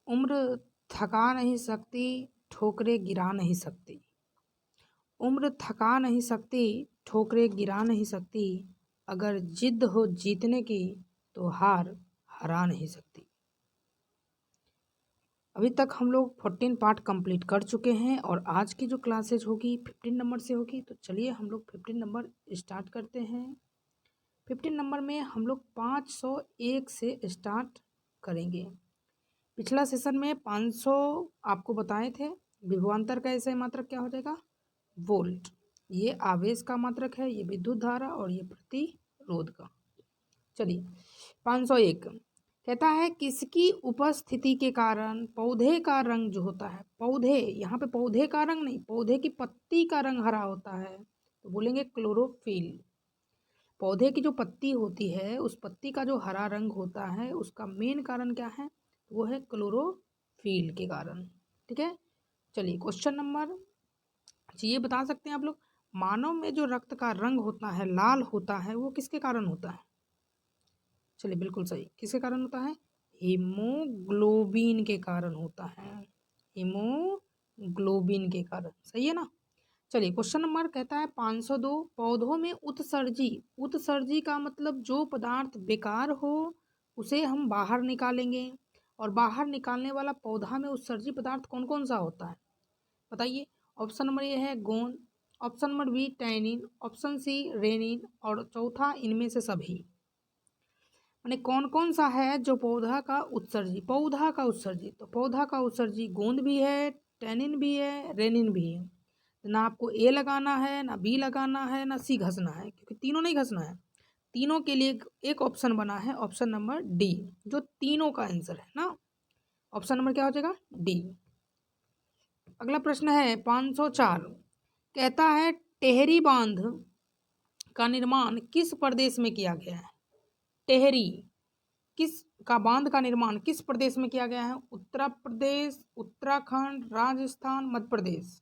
उम्र थका नहीं सकती, ठोकरें गिरा नहीं सकती। उम्र थका नहीं सकती, ठोकरें गिरा नहीं सकती। अगर जिद हो जीतने की तो हार हरा नहीं सकती। अभी तक हम लोग 14 पार्ट कंप्लीट कर चुके हैं और आज की जो क्लासेज होगी 15 नंबर से होगी। तो चलिए हम लोग 15 नंबर स्टार्ट करते हैं। 15 नंबर में हम लोग 501 से स्टार्ट करेंगे। पिछला सेशन में 500 आपको बताए थे। विभवांतर का ऐसा मात्रक क्या हो जाएगा? वोल्ट। ये आवेश का मात्रक है, ये विद्युत धारा और ये प्रतिरोध का। चलिए 501 कहता है किसकी उपस्थिति के कारण पौधे का रंग जो होता है, पौधे, यहाँ पे पौधे का रंग नहीं, पौधे की पत्ती का रंग हरा होता है, तो बोलेंगे क्लोरोफिल। पौधे की जो पत्ती होती है उस पत्ती का जो हरा रंग होता है उसका मेन कारण क्या है? वो है क्लोरोफिल के कारण। ठीक है, चलिए क्वेश्चन नंबर, ये बता सकते हैं आप लोग, मानव में जो रक्त का रंग होता है लाल होता है वो किसके कारण होता है? चलिए बिल्कुल सही, किसके कारण होता है? हीमोग्लोबिन के कारण होता है। हीमोग्लोबिन के कारण, सही है ना। चलिए क्वेश्चन नंबर कहता है 502 पौधों में उत्सर्जी, उत्सर्जी का मतलब जो पदार्थ बेकार हो उसे हम बाहर निकालेंगे, और बाहर निकालने वाला पौधा में उत्सर्जी पदार्थ कौन कौन सा होता है बताइए। ऑप्शन नंबर ए है गोंद, option number B tannin, option C rennin और चौथा इनमें से सभी। माने कौन कौन सा है जो पौधा का उत्सर्जी, पौधा का उत्सर्जी, तो पौधा का उत्सर्जी गोंद भी है, टैनिन भी है, रेनिन भी है। ना आपको ए लगाना है, ना बी लगाना है, ना सी घसना है, क्योंकि तीनों नहीं घसना है। तीनों के लिए एक ऑप्शन बना है, ऑप्शन नंबर डी, जो तीनों का आंसर है ना। ऑप्शन नंबर क्या हो जाएगा? डी। अगला प्रश्न है 504 कहता है टेहरी बांध का निर्माण किस प्रदेश में किया गया है? टेहरी किस का बांध का निर्माण किस प्रदेश में किया गया है? उत्तर प्रदेश, उत्तराखंड, राजस्थान, मध्य प्रदेश।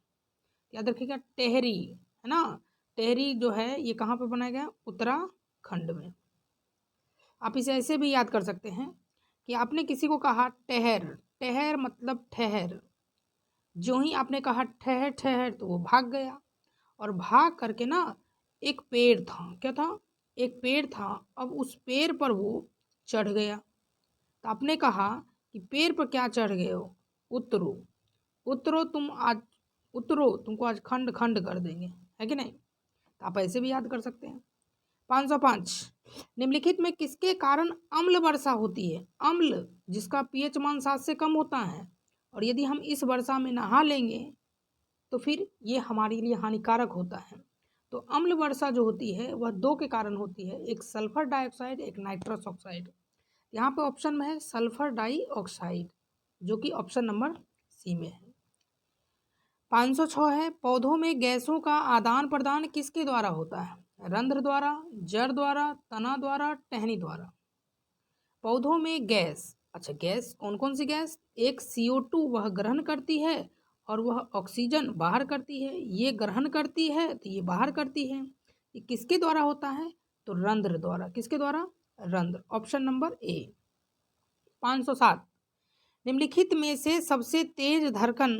याद रखिएगा टेहरी है ना, टेहरी जो है ये कहाँ पे बनाया गया? उत्तराखंड में। आप इसे ऐसे भी याद कर सकते हैं कि आपने किसी को कहा ठहर, ठहर मतलब ठहर, जो ही आपने कहा ठहर ठहर तो वो भाग गया, और भाग करके ना एक पेड़ था, क्या था? एक पेड़ था, अब उस पेड़ पर वो चढ़ गया। तो आपने कहा कि पेड़ पर क्या चढ़ गए हो? उतरो, उतरो तुम आज, उतरो तुमको आज खंड खंड कर देंगे, है कि नहीं। तो आप ऐसे भी याद कर सकते हैं। 505 निम्नलिखित में किसके कारण अम्ल वर्षा होती है? अम्ल जिसका पीएच मान 7 से कम होता है, और यदि हम इस वर्षा में नहा लेंगे तो फिर ये हमारे लिए हानिकारक होता है। तो अम्ल वर्षा जो होती है वह दो के कारण होती है, एक सल्फर डाइऑक्साइड, एक नाइट्रस ऑक्साइड। यहाँ पे ऑप्शन में है सल्फर डाइऑक्साइड, जो कि ऑप्शन नंबर सी में है। 506 है पौधों में गैसों का आदान प्रदान किसके द्वारा होता है? रंध्र द्वारा, जड़ द्वारा, तना द्वारा, टहनी द्वारा। पौधों में गैस, अच्छा गैस कौन कौन सी गैस? एक CO2 वह ग्रहण करती है और वह ऑक्सीजन बाहर करती है, ये ग्रहण करती है तो ये बाहर करती है। ये किसके द्वारा होता है? तो रंध्र द्वारा। किसके द्वारा? रंध्र, ऑप्शन नंबर ए। 507 निम्नलिखित में से सबसे तेज धड़कन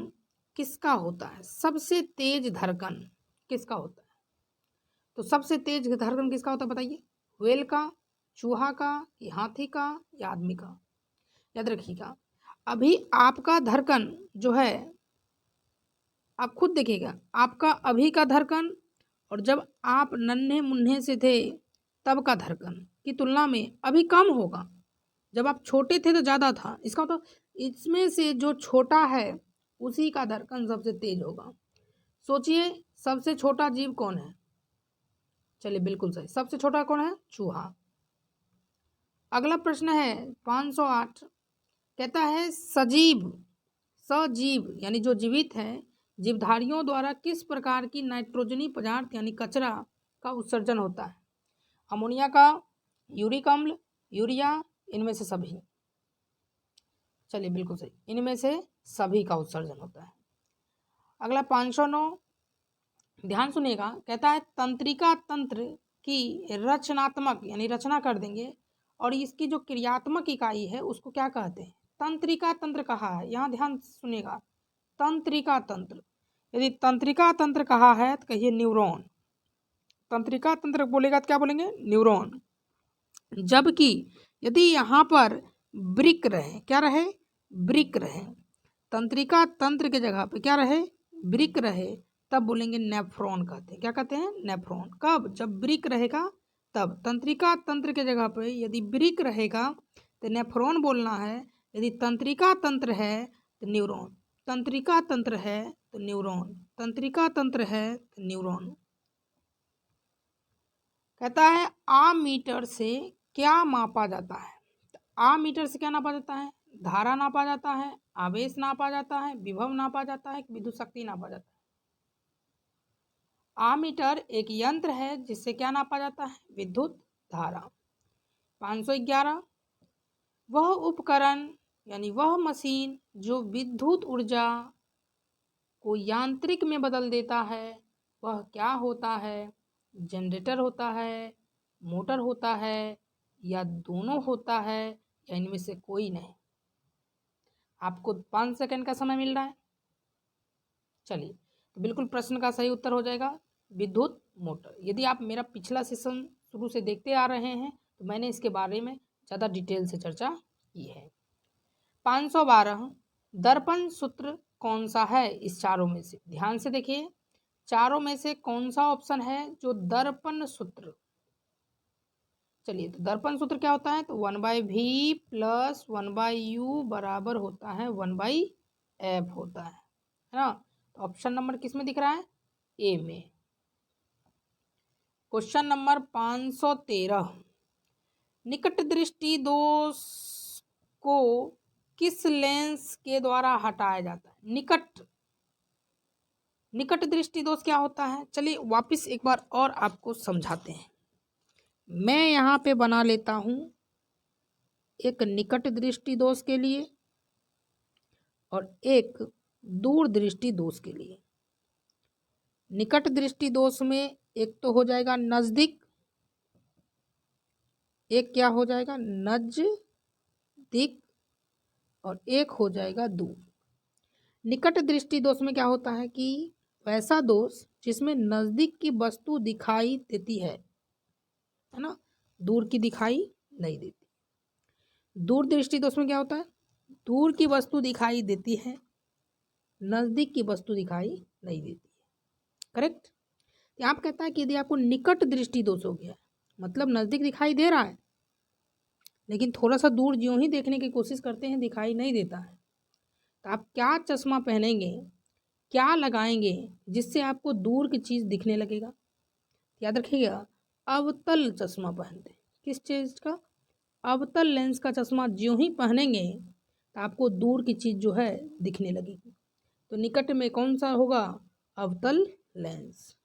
किसका होता है? सबसे तेज धड़कन किसका होता है? तो सबसे तेज धड़कन किसका होता है बताइए। व्हेल का, चूहा का, कि हाथी का, या आदमी का? याद रखिएगा अभी आपका धड़कन जो है, आप खुद देखिएगा आपका अभी का धड़कन और जब आप नन्हे मुन्ने से थे तब का धड़कन की तुलना में अभी कम होगा। जब आप छोटे थे तो ज़्यादा था, इसका तो इसमें से जो छोटा है उसी का धड़कन सबसे तेज होगा। सोचिए सबसे छोटा जीव कौन है? चलिए बिल्कुल सही, सबसे छोटा कौन है? चूहा। अगला प्रश्न है 508 कहता है सजीव, सजीव यानी जो जीवित है, जीवधारियों द्वारा किस प्रकार की नाइट्रोजनी पदार्थ यानी कचरा का उत्सर्जन होता है? अमोनिया का, यूरिक अम्ल, यूरिया, इनमें से सभी। चलिए बिल्कुल सही, इनमें से सभी का उत्सर्जन होता है। अगला 509 ध्यान सुनिएगा, कहता है तंत्रिका तंत्र की रचनात्मक यानी रचना कर देंगे और इसकी जो क्रियात्मक इकाई है उसको क्या कहते हैं? तंत्रिका तंत्र कहा है, यहाँ ध्यान से सुनिएगा, तंत्रिका तंत्र। यदि तंत्रिका तंत्र कहा है तो कहिए न्यूरॉन। तंत्रिका तंत्र बोलेगा तो क्या बोलेंगे, न्यूरॉन। जबकि यदि यहाँ पर ब्रिक रहे, क्या रहे, ब्रिक रहे, तंत्रिका तंत्र के जगह पे क्या रहे, ब्रिक रहे, तब बोलेंगे नेफ्रॉन कहते हैं। क्या कहते हैं, नेफ्रॉन। कब, जब ब्रिक रहेगा तब। तंत्रिका तंत्र के जगह पे यदि ब्रिक रहेगा तो नेफ्रॉन बोलना है, यदि तंत्रिका तंत्र है तो न्यूरॉन। तंत्रिका तंत्र है तो न्यूरॉन, तंत्रिका तंत्र है तो न्यूरॉन। कहता है आमीटर से क्या मापा जाता है। आमीटर से क्या नापा जाता है, धारा नापा जाता है, आवेश नापा जाता है, विभव नापा जाता है, विद्युत शक्ति नापा जाता है। आमीटर एक यंत्र है जिससे क्या नापा जाता है, विद्युत धारा। 511, वह उपकरण यानी वह मशीन जो विद्युत ऊर्जा को यांत्रिक में बदल देता है वह क्या होता है। जनरेटर होता है, मोटर होता है, या दोनों होता है, या इनमें से कोई नहीं। आपको 5 सेकंड का समय मिल रहा है। चलिए, तो बिल्कुल प्रश्न का सही उत्तर हो जाएगा विद्युत मोटर। यदि आप मेरा पिछला सेशन शुरू से देखते आ रहे हैं तो मैंने इसके बारे में ज़्यादा डिटेल से चर्चा की है। 512, दर्पण सूत्र कौन सा है इस चारों में से। ध्यान से देखिए, चारों में से कौन सा ऑप्शन है जो दर्पण सूत्र। चलिए, तो दर्पण सूत्र क्या होता है, तो 1/v प्लस 1/u बराबर होता है 1/f होता है ना। तो ऑप्शन नंबर किस में दिख रहा है, ए में। क्वेश्चन नंबर 513, निकट दृष्टि दोष को किस लेंस के द्वारा हटाया जाता है। निकट दृष्टि दोष क्या होता है, चलिए वापस एक बार और आपको समझाते हैं। मैं यहाँ पे बना लेता हूँ एक निकट दृष्टि दोष के लिए और एक दूर दृष्टि दोष के लिए। निकट दृष्टि दोष में एक तो हो जाएगा नज़दीक, एक क्या हो जाएगा नज़दीक, और एक हो जाएगा दूर। निकट दृष्टि दोष में क्या होता है कि वैसा दोष जिसमें नज़दीक की वस्तु दिखाई देती है ना, दूर की दिखाई नहीं देती। दूर दृष्टि दोष में क्या होता है, दूर की वस्तु दिखाई देती है, नज़दीक की वस्तु दिखाई नहीं देती है। करेक्ट। यहाँ आप कहता है कि यदि आपको निकट दृष्टि दोष हो गया, मतलब नज़दीक दिखाई दे रहा है लेकिन थोड़ा सा दूर ज्यों ही देखने की कोशिश करते हैं दिखाई नहीं देता है, तो आप क्या चश्मा पहनेंगे, क्या लगाएंगे जिससे आपको दूर की चीज़ दिखने लगेगा। याद रखिएगा, अवतल चश्मा पहनते हैं। किस चीज़ का, अवतल लेंस का चश्मा ज्यों ही पहनेंगे तो आपको दूर की चीज़ जो है दिखने लगेगी। तो निकट में कौन सा होगा, अवतल लेंस।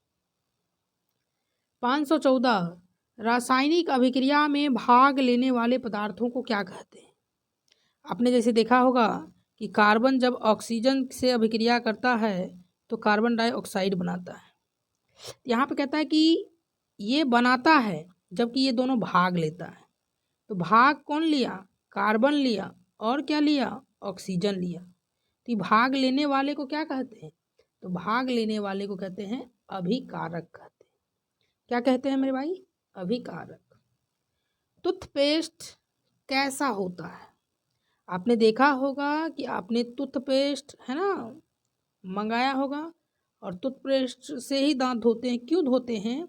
514, रासायनिक अभिक्रिया में भाग लेने वाले पदार्थों को क्या कहते हैं। आपने जैसे देखा होगा कि कार्बन जब ऑक्सीजन से अभिक्रिया करता है तो कार्बन डाइऑक्साइड बनाता है। यहाँ पे कहता है कि ये बनाता है जबकि ये दोनों भाग लेता है। तो भाग कौन लिया, कार्बन लिया, और क्या लिया, ऑक्सीजन लिया। तो भाग लेने वाले को क्या कहते हैं, तो भाग लेने वाले को कहते हैं अभिकारक कहते हैं। क्या कहते हैं मेरे भाई, अभिकारक। टूथपेस्ट कैसा होता है। आपने देखा होगा कि आपने टूथपेस्ट है ना मंगाया होगा, और टूथपेस्ट से ही दांत धोते हैं। क्यों धोते हैं,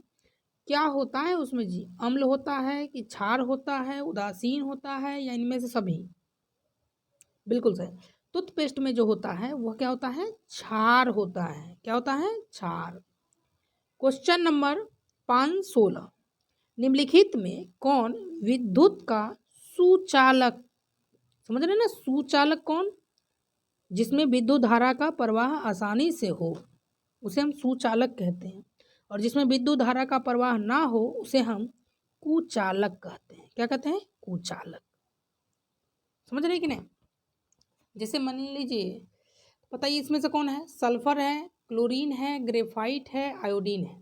क्या होता है उसमें जी, अम्ल होता है कि क्षार होता है, उदासीन होता है, या इनमें से सभी। बिल्कुल सही। टूथपेस्ट में जो होता है वह क्या होता है, क्षार होता है। क्या होता है, क्षार। क्वेश्चन नंबर 516, निम्नलिखित में कौन विद्युत का सुचालक, समझ रहे ना, सुचालक कौन, जिसमें विद्युत धारा का प्रवाह आसानी से हो उसे हम सुचालक कहते हैं, और जिसमें विद्युत धारा का प्रवाह ना हो उसे हम कुचालक कहते हैं। क्या कहते हैं, कुचालक। समझ रहे कि नहीं। जैसे मान लीजिए, बताइए इसमें से कौन है, सल्फर है, क्लोरीन है, ग्रेफाइट है, आयोडीन है।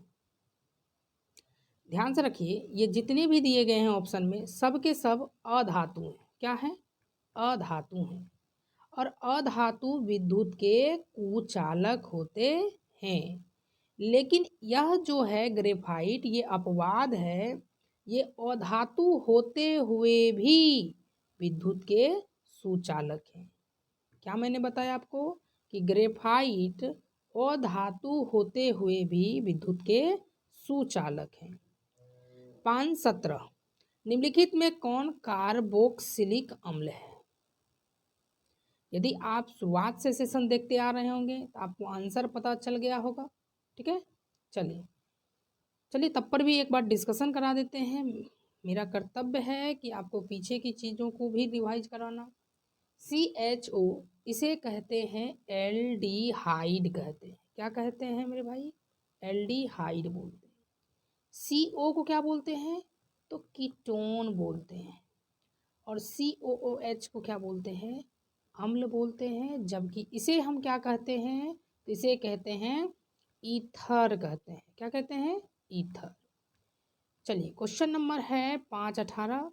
ध्यान से रखिए, ये जितने भी दिए गए हैं ऑप्शन में सबके सब अधातु हैं। क्या है, अधातु हैं। और अधातु विद्युत के कुचालक होते हैं। लेकिन यह जो है ग्रेफाइट, ये अपवाद है, ये अधातु होते हुए भी विद्युत के सुचालक हैं। क्या मैंने बताया आपको कि ग्रेफाइट अधातु होते हुए भी विद्युत के सुचालक हैं। 5.17 निम्नलिखित में कौन कार्बोक्सिलिक अम्ल है? यदि आप शुरुआत से सेशन देखते आ रहे होंगे तो आपको आंसर पता चल गया होगा। ठीक है, चलिए तब पर भी एक बार डिस्कशन करा देते हैं। मेरा कर्तव्य है कि आपको पीछे की चीज़ों को भी रिवाइज कराना। CHO इसे कहते हैं एल्डिहाइड कहते हैं। क्या कहते हैं मेरे भाई? एल्डिहाइड बोलते हैं। CO को क्या बोलते हैं? तो कीटोन बोलते हैं। और COOH को क्या बोलते हैं? अम्ल बोलते हैं। जबकि इसे हम क्या कहते हैं? तो इसे कहते हैं ईथर कहते हैं। क्या कहते हैं? ईथर। चलिए क्वेश्चन नंबर है 5.18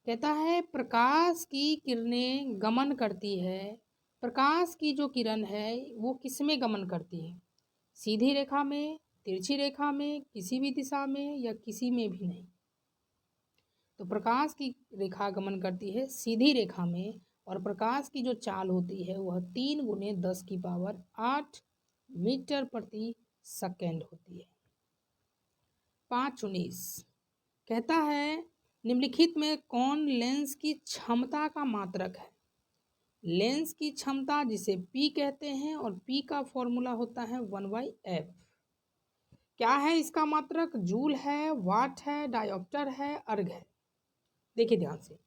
कहता है प्रकाश की किरणें गमन करती है। प्रकाश की जो किरण है वो किस में गमन करती है? सीधी रेखा में, तिरछी रेखा में, किसी भी दिशा में, या किसी में भी नहीं? तो प्रकाश की रेखा गमन करती है सीधी रेखा में, और प्रकाश की जो चाल होती है वह 3 × 10⁸ मीटर प्रति सेकेंड होती है। 5.19 कहता है निम्नलिखित में कौन लेंस की क्षमता का मात्रक है? लेंस की क्षमता जिसे P कहते हैं, और P का फॉर्मूला होता है 1/f। क्या है इसका मात्रक? जूल है, वाट है, डायोप्टर है, अर्ग है। देखिए ध्यान से,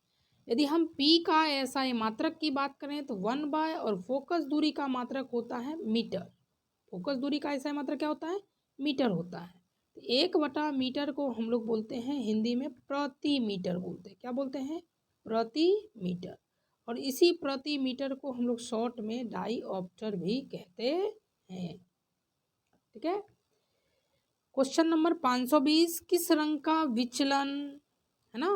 यदि हम P का SI मात्रक की बात करें तो 1/, और फोकस दूरी का मात्रक होता है मीटर। फोकस दूरी का SI मात्रक क्या होता है? मीटर होता है। तो 1/मीटर को हम लोग बोलते हैं हिंदी में प्रति मीटर बोलते हैं। क्या बोलते हैं? प्रति मीटर। और इसी प्रति मीटर को हम लोग शॉर्ट में डाईऑप्टर भी कहते हैं। ठीक है। क्वेश्चन नंबर 520 किस रंग का विचलन, है ना,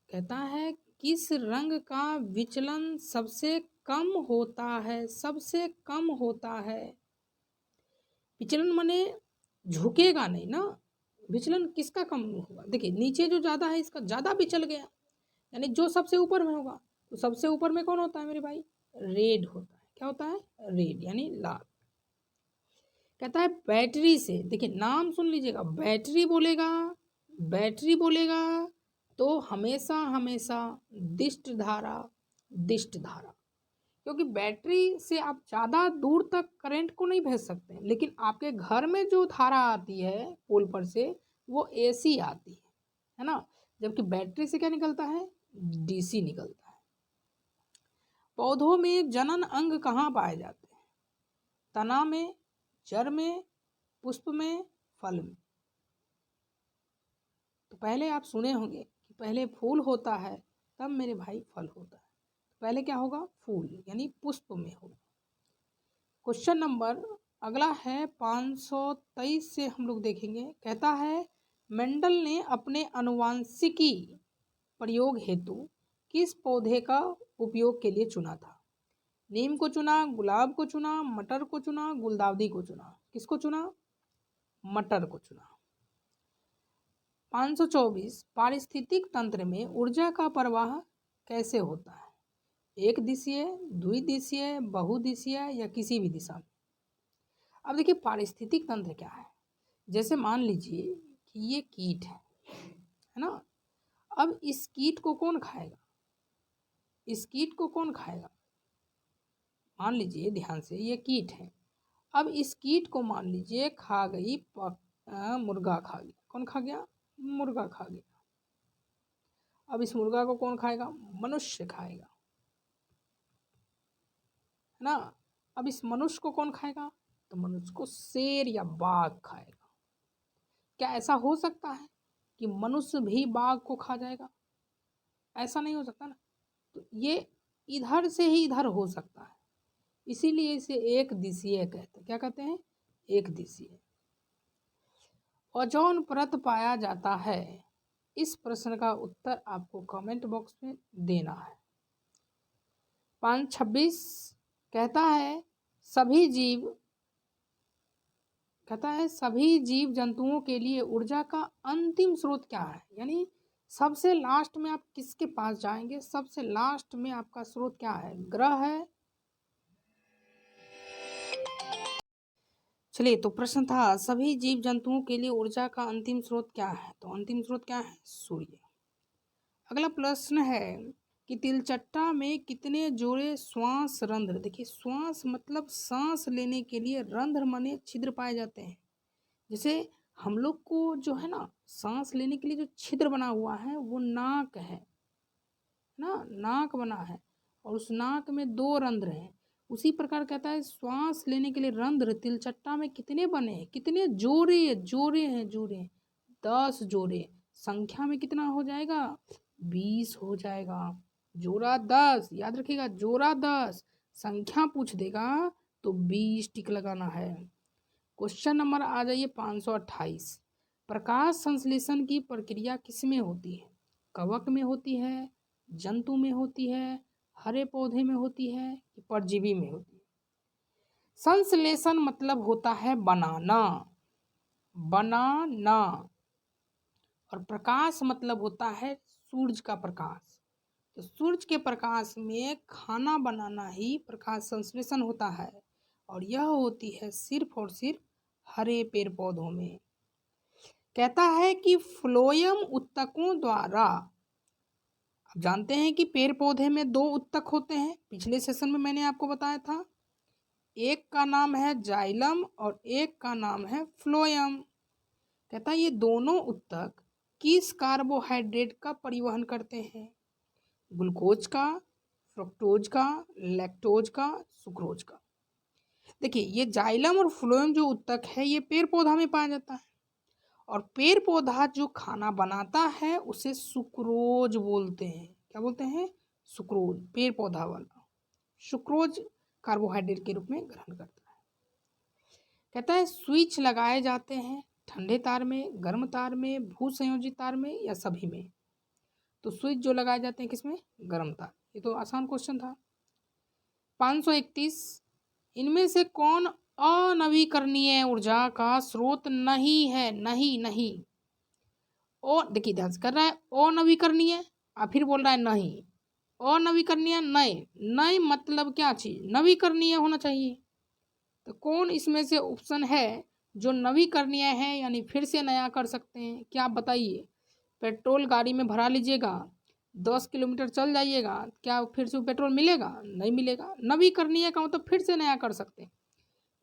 कहता है किस रंग का विचलन सबसे कम होता है? सबसे कम होता है। विचलन माने झुकेगा नहीं ना, विचलन किसका कम होगा? देखिए नीचे जो ज़्यादा है इसका ज़्यादा विचल गया, यानी जो सबसे ऊपर में होगा, तो सबसे ऊपर में कौन होता है मेरे भाई? रेड होता है। क्या होता है? रेड, यानी लाल। कहता है बैटरी से, देखिए नाम सुन लीजिएगा, बैटरी बोलेगा, बैटरी बोलेगा तो हमेशा हमेशा दिष्ट धारा, दिष्ट धारा, क्योंकि बैटरी से आप ज़्यादा दूर तक करंट को नहीं भेज सकते, लेकिन आपके घर में जो धारा आती है पोल पर से वो AC आती है ना। जबकि बैटरी से क्या निकलता है? DC निकलता है। पौधों में जनन अंग कहाँ पाए जाते हैं? तना में, जड़ में, पुष्प में, फल में? तो पहले आप सुने होंगे कि पहले फूल होता है तब मेरे भाई फल होता है। पहले क्या होगा? फूल, यानी पुष्प में होगा। क्वेश्चन नंबर अगला है 523 से हम लोग देखेंगे। कहता है मेंडल ने अपने आनुवांशिकी प्रयोग हेतु किस पौधे का उपयोग के लिए चुना था? नीम को चुना, गुलाब को चुना, मटर को चुना, गुलदाउदी को चुना? किसको चुना? मटर को चुना। 524 पारिस्थितिक तंत्र में ऊर्जा का प्रवाह कैसे होता है? एक दिशीय, द्विदिशीय, बहुदिशीय, या किसी भी दिशा में? अब देखिए पारिस्थितिक तंत्र क्या है। जैसे मान लीजिए कि ये कीट है ना। अब इस कीट को कौन खाएगा? इस कीट को कौन खाएगा? मान लीजिए ध्यान से, ये कीट है। अब इस कीट को मान लीजिए खा गई मुर्गा खा गया। कौन खा गया? मुर्गा खा गया। अब इस मुर्गा को कौन खाएगा? मनुष्य खाएगा, है ना। अब इस मनुष्य को कौन खाएगा? तो मनुष्य को शेर या बाघ खाएगा। क्या ऐसा हो सकता है कि मनुष्य भी बाघ को खा जाएगा? ऐसा नहीं हो सकता ना। तो ये इधर से ही इधर हो सकता है, इसीलिए इसे एक दिशीय कहते हैं। क्या कहते हैं? एक दिशीय। ओजोन परत पाया जाता है, इस प्रश्न का उत्तर आपको कमेंट बॉक्स में देना है। 526 कहता है सभी जीव सभी जीव जंतुओं के लिए ऊर्जा का अंतिम स्रोत क्या है। यानी सबसे लास्ट में आप किसके पास जाएंगे, सबसे लास्ट में आपका स्रोत क्या है, ग्रह है। चलिए, तो प्रश्न था सभी जीव जंतुओं के लिए ऊर्जा का अंतिम स्रोत क्या है, तो अंतिम स्रोत क्या है, सूर्य। अगला प्रश्न है कि तिलचट्टा में कितने जोड़े श्वास रंध्र, देखिए श्वास मतलब सांस लेने के लिए रंध्र माने छिद्र पाए जाते हैं। जैसे हम लोग को जो है ना सांस लेने के लिए जो छिद्र बना हुआ है वो नाक है ना, नाक बना है और उस नाक में 2 रंध्र हैं। उसी प्रकार कहता है श्वास लेने के लिए रंध्र तिलचट्टा में कितने बने हैं, कितने जोड़े जोड़े हैं, जोड़े 10 जोड़े। संख्या में कितना हो जाएगा, 20 हो जाएगा। जोड़ा 10, याद रखिएगा जोड़ा 10, संख्या पूछ देगा तो 20 टिक लगाना है। क्वेश्चन नंबर आ जाइए 528। प्रकाश संश्लेषण की प्रक्रिया किसमें होती है, कवक में होती है, जंतु में होती है, हरे पौधे में होती है कि परजीवी में होती है। संश्लेषण मतलब होता है बनाना, बनाना, और प्रकाश मतलब होता है सूरज का प्रकाश। तो सूरज के प्रकाश में खाना बनाना ही प्रकाश संश्लेषण होता है और यह होती है सिर्फ और सिर्फ हरे पेड़ पौधों में। कहता है कि फ्लोएम उत्तकों द्वारा, आप जानते हैं कि पेड़ पौधे में 2 उत्तक होते हैं, पिछले सेशन में मैंने आपको बताया था। एक का नाम है जाइलम और एक का नाम है फ्लोएम। कहता है ये दोनों उत्तक किस कार्बोहाइड्रेट का परिवहन करते हैं, ग्लूकोज का, फ्रुक्टोज का, लैक्टोज का, सुक्रोज का। देखिए ये जाइलम और फ्लोएम जो उत्तक है ये पेड़ पौधा में पाया जाता है और पेड़ पौधा जो खाना बनाता है उसे सुक्रोज बोलते हैं। क्या बोलते हैं, सुक्रोज। पेड़ पौधा वाला सुक्रोज कार्बोहाइड्रेट के रूप में ग्रहण करता है। कहता है स्विच लगाए जाते हैं ठंडे तार में, गर्म तार में, भू संयोजित तार में या सभी में। तो स्विच जो लगाए जाते हैं किसमें, गर्म तार। ये तो आसान क्वेश्चन था। 531 इनमें से कौन अनवीकरणीय ऊर्जा का स्रोत नहीं है, नहीं नहीं। ओ देखिए ध्यान से कर रहा है अनवीकरणीय, और फिर बोल रहा है नहीं। अनवीकरणीय नए, नए मतलब क्या चीज, नवीकरणीय होना चाहिए। तो कौन इसमें से ऑप्शन है जो नवीकरणीय है, यानी फिर से नया कर सकते हैं, क्या आप बताइए। पेट्रोल गाड़ी में भरा लीजिएगा, 10 किलोमीटर चल जाइएगा, क्या फिर से पेट्रोल मिलेगा, नहीं मिलेगा। नवीकरणीय का मतलब फिर से नया कर सकते हैं।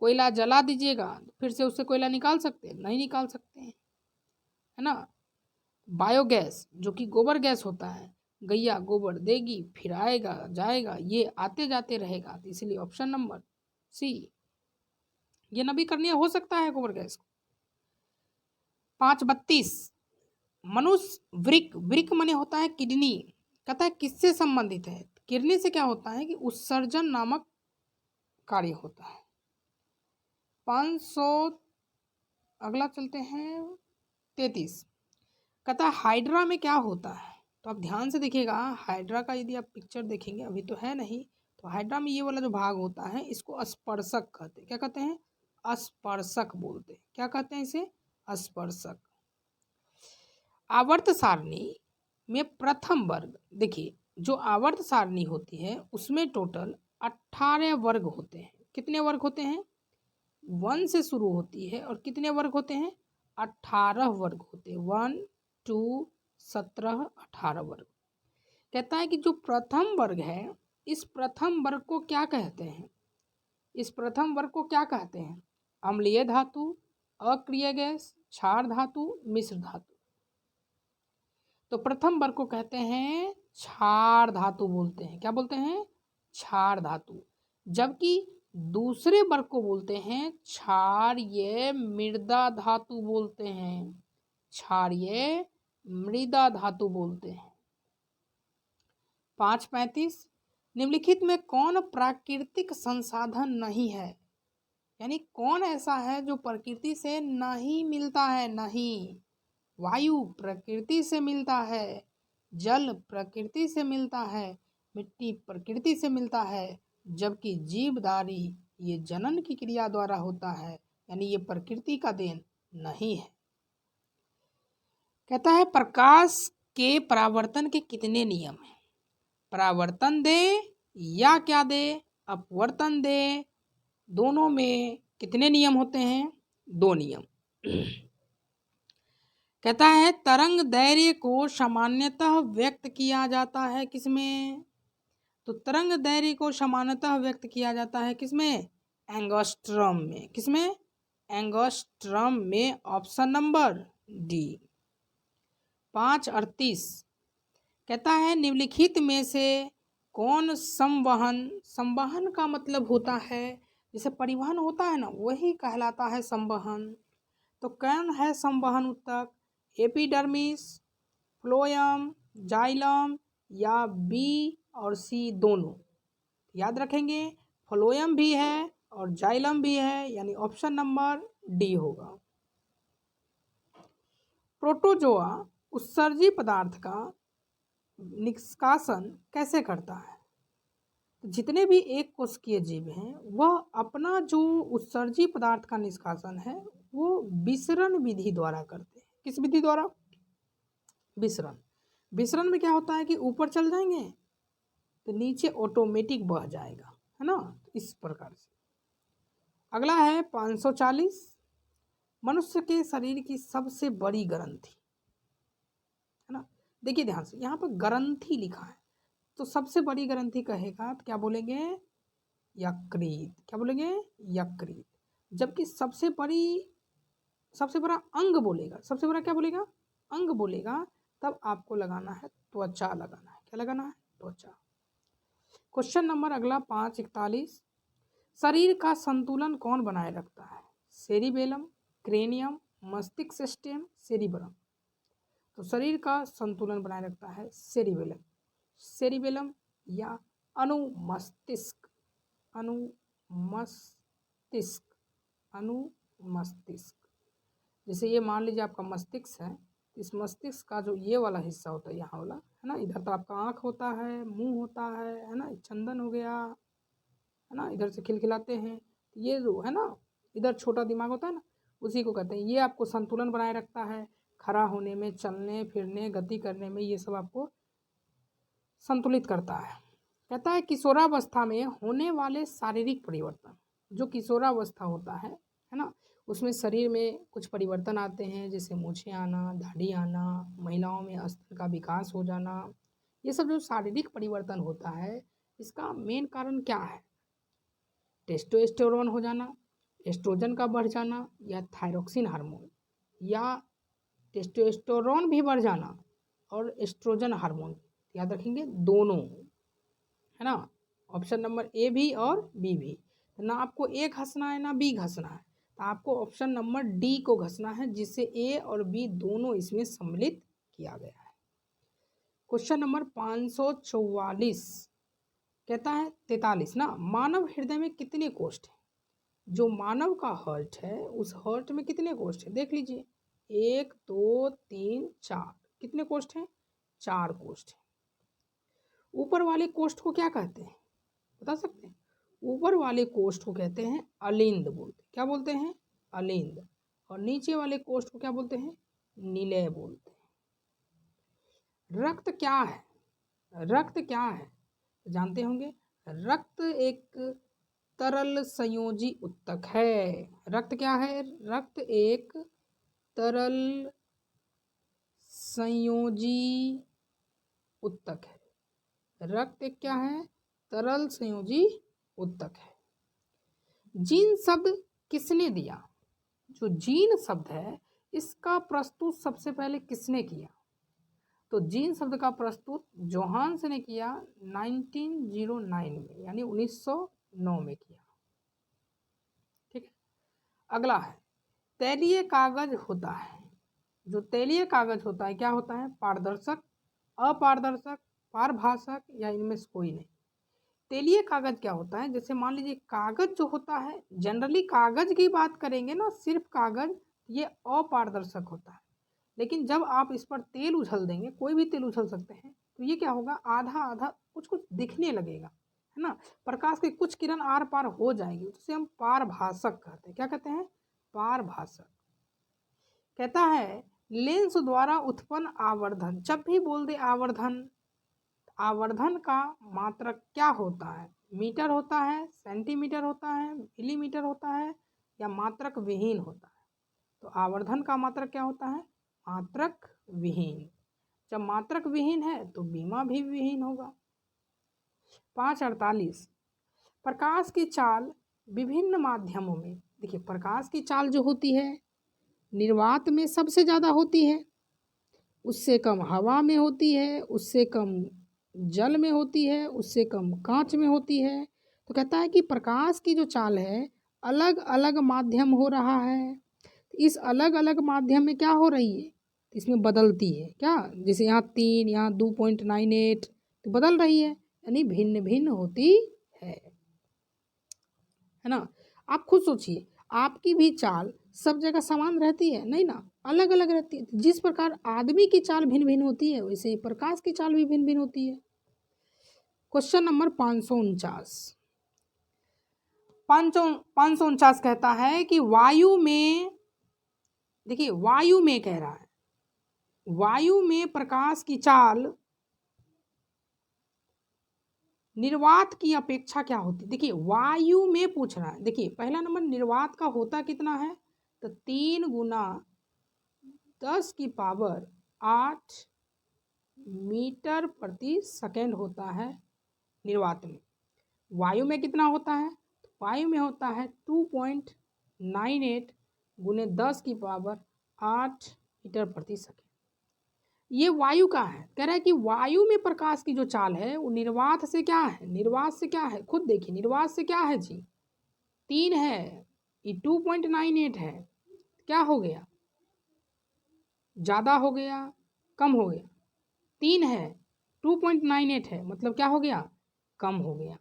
कोयला जला दीजिएगा, फिर से उससे कोयला निकाल सकते हैं, नहीं निकाल सकते हैं, है ना। बायोगैस जो कि गोबर गैस होता है, गैया गोबर देगी फिर आएगा जाएगा, ये आते जाते रहेगा, तो इसलिए ऑप्शन नंबर सी ये नवीकरणीय हो सकता है गोबर गैस को। 532 मनुष्य वृक, वृक माने होता है किडनी। कहता है किससे संबंधित है, किडनी से क्या होता है कि उत्सर्जन नामक कार्य होता है। 500 अगला चलते हैं 33। कहता है हाइड्रा में क्या होता है, तो आप ध्यान से देखिएगा हाइड्रा का यदि आप पिक्चर देखेंगे, अभी तो है नहीं, तो हाइड्रा में ये वाला जो भाग होता है इसको स्पर्शक कहते हैं। क्या कहते हैं, स्पर्शक बोलते हैं। क्या कहते हैं इसे, स्पर्शक। आवर्त सारणी में प्रथम वर्ग, देखिए जो आवर्त सारणी होती है उसमें टोटल 18 वर्ग होते हैं। कितने वर्ग होते हैं, 1 से शुरू होती है और कितने वर्ग होते हैं, 18 वर्ग होते हैं। 1 2 17 18 वर्ग। कहता है कि जो प्रथम वर्ग है इस प्रथम वर्ग को क्या कहते हैं, इस प्रथम वर्ग को क्या कहते हैं, अम्लीय धातु, अक्रिय गैस, क्षार धातु, मिश्र धातु। तो प्रथम वर्ग को कहते हैं क्षार धातु बोलते हैं। क्या बोलते हैं, क्षार धातु। जबकि दूसरे वर्ग को बोलते हैं क्षारीय मृदा धातु बोलते हैं, क्षारीय मृदा धातु बोलते हैं। 535 निम्नलिखित में कौन प्राकृतिक संसाधन नहीं है, यानी कौन ऐसा है जो प्रकृति से नहीं मिलता है, नहीं। वायु प्रकृति से मिलता है, जल प्रकृति से मिलता है, मिट्टी प्रकृति से मिलता है, जबकि जीवधारी ये जनन की क्रिया द्वारा होता है, यानी ये प्रकृति का देन नहीं है। कहता है प्रकाश के परावर्तन के कितने नियम हैं? परावर्तन दे या क्या दे, अपवर्तन दे, दोनों में कितने नियम होते हैं? 2 नियम। कहता है तरंग दैर्घ्य को सामान्यतः व्यक्त किया जाता है किसमें? तो तरंग दैर्घ्य को सामान्यतः व्यक्त किया जाता है किसमें? एंगस्ट्रॉम में। किसमें? एंगस्ट्रॉम में। Option number D. 538 कहता है निम्नलिखित में से कौन संवहन, संवहन का मतलब होता है जैसे परिवहन होता है ना, वही कहलाता है संवहन। तो कौन है संवहन ऊतक? एपिडर्मिस, फ्लोएम, जाइलम या बी और सी दोनों? याद रखेंगे फ्लोएम भी है और जाइलम भी है, यानी ऑप्शन नंबर डी होगा। प्रोटोजोआ उत्सर्जी पदार्थ का निष्कासन कैसे करता है? जितने भी एक कोशिकीय जीव हैं वह अपना जो उत्सर्जी पदार्थ का निष्कासन है वो विसरण विधि द्वारा करते हैं। किस विधि द्वारा? विसरण। विसरण में क्या होता है कि ऊपर चल जाएंगे तो नीचे ऑटोमेटिक बह जाएगा, है ना, इस प्रकार से। अगला है 540 मनुष्य के शरीर की सबसे बड़ी ग्रंथि, है ना। देखिए ध्यान से, यहाँ पर ग्रंथि लिखा है तो सबसे बड़ी ग्रंथि कहेगा तो क्या बोलेंगे? यकृत। क्या बोलेंगे? यकृत। जबकि सबसे बड़ा अंग बोलेगा, सबसे बड़ा क्या बोलेगा? अंग बोलेगा, तब आपको लगाना है त्वचा लगाना है। क्या लगाना है? त्वचा। क्वेश्चन नंबर अगला 541 शरीर का संतुलन कौन बनाए रखता है? सेरिबेलम, क्रेनियम, मस्तिष्क स्टेम, सेरिब्रम। तो शरीर का संतुलन बनाए रखता है सेरिबेलम। सेरिबेलम या अनुमस्तिष्क, अनुमस्तिष्क, अनुमस्तिष्क। जैसे ये मान लीजिए आपका मस्तिष्क है, इस मस्तिष्क का जो ये वाला हिस्सा होता है, यहाँ वाला, है ना, इधर तो आपका आँख होता है, मुंह होता है ना, चंदन हो गया, है ना, इधर से खिलखिलाते हैं। ये जो है ना, इधर छोटा दिमाग होता है ना, उसी को कहते हैं। ये आपको संतुलन बनाए रखता है, खड़ा होने में, चलने फिरने, गति करने में, ये सब आपको संतुलित करता है। कहता है किशोरावस्था में होने वाले शारीरिक परिवर्तन, जो किशोरावस्था होता है ना, उसमें शरीर में कुछ परिवर्तन आते हैं, जैसे मूछें आना, दाढ़ी आना, महिलाओं में स्तन का विकास हो जाना। ये सब जो शारीरिक परिवर्तन होता है, इसका मेन कारण क्या है? टेस्टोस्टेरोन हो जाना, एस्ट्रोजन का बढ़ जाना, या थायरोक्सिन हार्मोन, या टेस्टोस्टेरोन भी बढ़ जाना और एस्ट्रोजन हार्मोन, याद रखेंगे दोनों, है ना। ऑप्शन नंबर ए भी और बी भी। तो ना आपको ए घसना है ना बी घसना है, तो आपको ऑप्शन नंबर डी को घसना है, जिससे ए और बी दोनों इसमें सम्मिलित किया गया है। क्वेश्चन नंबर 544 कहता है 43 ना, मानव हृदय में कितने कोष्ठ हैं? जो मानव का हार्ट है उस हार्ट में कितने कोष्ठ हैं? देख लीजिए, 1 2 3 4, कितने कोष्ठ हैं? 4 कोष्ठ हैं। ऊपर वाले कोष्ठ को क्या कहते हैं, बता सकते हैं? ऊपर वाले कोष्ठ को कहते हैं अलिंद बोलते हैं। क्या बोलते हैं? अलिंद। और नीचे वाले कोष्ठ को क्या बोलते हैं? निलय बोलते हैं। रक्त क्या है? रक्त क्या है जानते होंगे? रक्त एक तरल संयोजी उत्तक है। रक्त क्या है? रक्त एक तरल संयोजी उत्तक है। रक्त एक क्या है? तरल संयोजी उत्तक है। जीन शब्द किसने दिया? जो जीन शब्द है इसका प्रस्तुत सबसे पहले किसने किया? तो जीन शब्द का प्रस्तुत जोहान्स ने किया 1909 में, यानी 1909 में किया। ठीक है। अगला है तैलीय कागज होता है। जो तैलीय कागज होता है क्या होता है? पारदर्शक, अपारदर्शक, पारभाषक, या इनमें से कोई नहीं। तैलीय कागज क्या होता है? जैसे मान लीजिए कागज जो होता है, जनरली कागज की बात करेंगे ना, सिर्फ कागज, ये अपारदर्शक होता है। लेकिन जब आप इस पर तेल उछल देंगे, कोई भी तेल उछल सकते हैं, तो ये क्या होगा? आधा आधा कुछ कुछ दिखने लगेगा, है ना। प्रकाश की कुछ किरण आर पार हो जाएगी, उसे हम पारभाषक कहते हैं। क्या कहते हैं? पारभाषक। कहता है लेंस द्वारा उत्पन्न आवर्धन। जब भी बोल दे आवर्धन, आवर्धन का मात्रक क्या होता है? मीटर होता है, सेंटीमीटर होता है, मिलीमीटर होता है, या मात्रक विहीन होता है? तो आवर्धन का मात्रक क्या होता है? मात्रक विहीन। जब मात्रक विहीन है तो बीमा भी विहीन होगा। 548 प्रकाश की चाल विभिन्न माध्यमों में। देखिए प्रकाश की चाल जो होती है निर्वात में सबसे ज़्यादा होती है, उससे कम हवा में होती है, उससे कम जल में होती है, उससे कम कांच में होती है। तो कहता है कि प्रकाश की जो चाल है अलग अलग माध्यम हो रहा है। इस अलग अलग माध्यम में क्या हो रही है? इसमें बदलती है। क्या? जैसे यहाँ 3, यहाँ 2.98, तो बदल रही है, यानी भिन्न भिन्न होती है ना। आप खुद सोचिए, आपकी भी चाल सब जगह समान रहती है? नहीं ना, अलग अलग रहती है। जिस प्रकार आदमी की चाल भिन्न भिन्न होती है, वैसे ही प्रकाश की चाल भी भिन्न भिन्न होती है। Question number 549। 549 कहता है कि वायु में, देखिए वायु में कह रहा है, वायु में प्रकाश की चाल निर्वात की अपेक्षा क्या होती? देखिए वायु में पूछ रहा है। देखिए पहला नंबर निर्वात का होता कितना है? तो 3 गुना 10⁸ मीटर प्रति सेकेंड होता है निर्वात में। वायु में कितना होता है? तो वायु में होता है 2.98 गुने 10⁸ मीटर प्रति सेकेंड। ये वायु का है। कह रहा है कि वायु में प्रकाश की जो चाल है वो निर्वात से क्या है? निर्वात से क्या है? खुद देखिए, निर्वात से क्या है जी? 3 है, ये 2.98 है। क्या हो गया? ज़्यादा हो गया, कम हो गया? 3 है, 2.98 है, मतलब क्या हो गया? कम हो गया।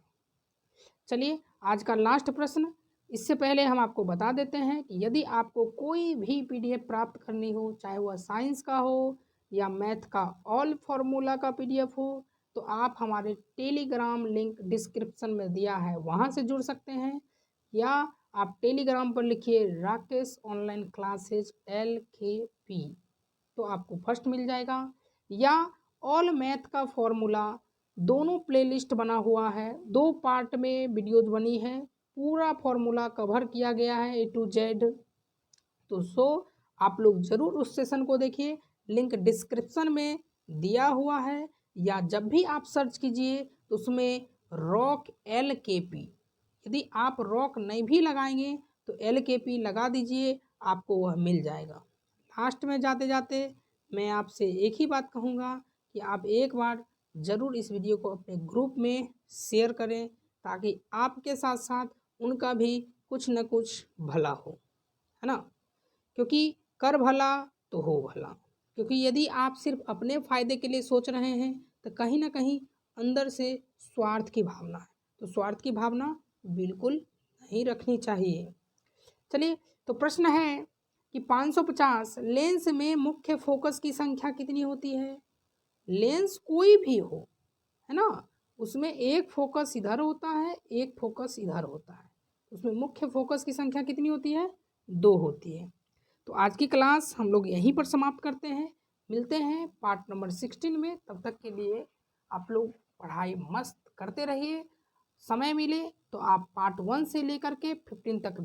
चलिए आज का लास्ट प्रश्न। इससे पहले हम आपको बता देते हैं कि यदि आपको कोई भी पीडीएफ प्राप्त करनी हो, चाहे वह साइंस का हो या मैथ का ऑल फार्मूला का पीडीएफ हो, तो आप हमारे टेलीग्राम लिंक डिस्क्रिप्शन में दिया है, वहाँ से जुड़ सकते हैं। या आप टेलीग्राम पर लिखिए राकेश ऑनलाइन क्लासेज LKP, तो आपको फर्स्ट मिल जाएगा। या ऑल मैथ का फॉर्मूला दोनों प्लेलिस्ट बना हुआ है, 2 पार्ट में वीडियोज बनी है, पूरा फॉर्मूला कवर किया गया है A to Z। तो आप लोग ज़रूर उस सेशन को देखिए, लिंक डिस्क्रिप्शन में दिया हुआ है। या जब भी आप सर्च कीजिए तो उसमें रॉक LKP, यदि आप रॉक नहीं भी लगाएंगे तो LKP लगा दीजिए, आपको वह मिल जाएगा। लास्ट में जाते जाते मैं आपसे एक ही बात कहूँगा कि आप एक बार ज़रूर इस वीडियो को अपने ग्रुप में शेयर करें, ताकि आपके साथ साथ उनका भी कुछ न कुछ भला हो, है ना। क्योंकि कर भला तो हो भला। क्योंकि यदि आप सिर्फ अपने फ़ायदे के लिए सोच रहे हैं तो कहीं ना कहीं अंदर से स्वार्थ की भावना है, तो स्वार्थ की भावना बिल्कुल नहीं रखनी चाहिए। चलिए, तो प्रश्न है कि 550 लेंस में मुख्य फोकस की संख्या कितनी होती है? लेंस कोई भी हो, है ना, उसमें एक फोकस इधर होता है, एक फोकस इधर होता है, उसमें मुख्य फोकस की संख्या कितनी होती है? 2 होती है। तो आज की क्लास हम लोग यहीं पर समाप्त करते हैं। मिलते हैं पार्ट नंबर 16 में। तब तक के लिए आप लोग पढ़ाई मस्त करते रहिए। समय मिले तो आप पार्ट 1 से लेकर के 15 तक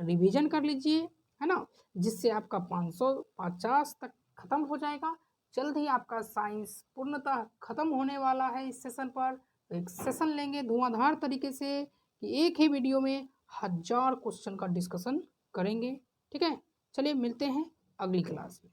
रिवीजन कर लीजिए, है ना, जिससे आपका 550 तक खत्म हो जाएगा। जल्द ही आपका साइंस पूर्णतः खत्म होने वाला है। इस सेशन पर तो एक सेशन लेंगे धुआंधार तरीके से कि एक ही वीडियो में 1000 क्वेश्चन का डिस्कशन करेंगे। ठीक है, चलिए मिलते हैं अगली क्लास में।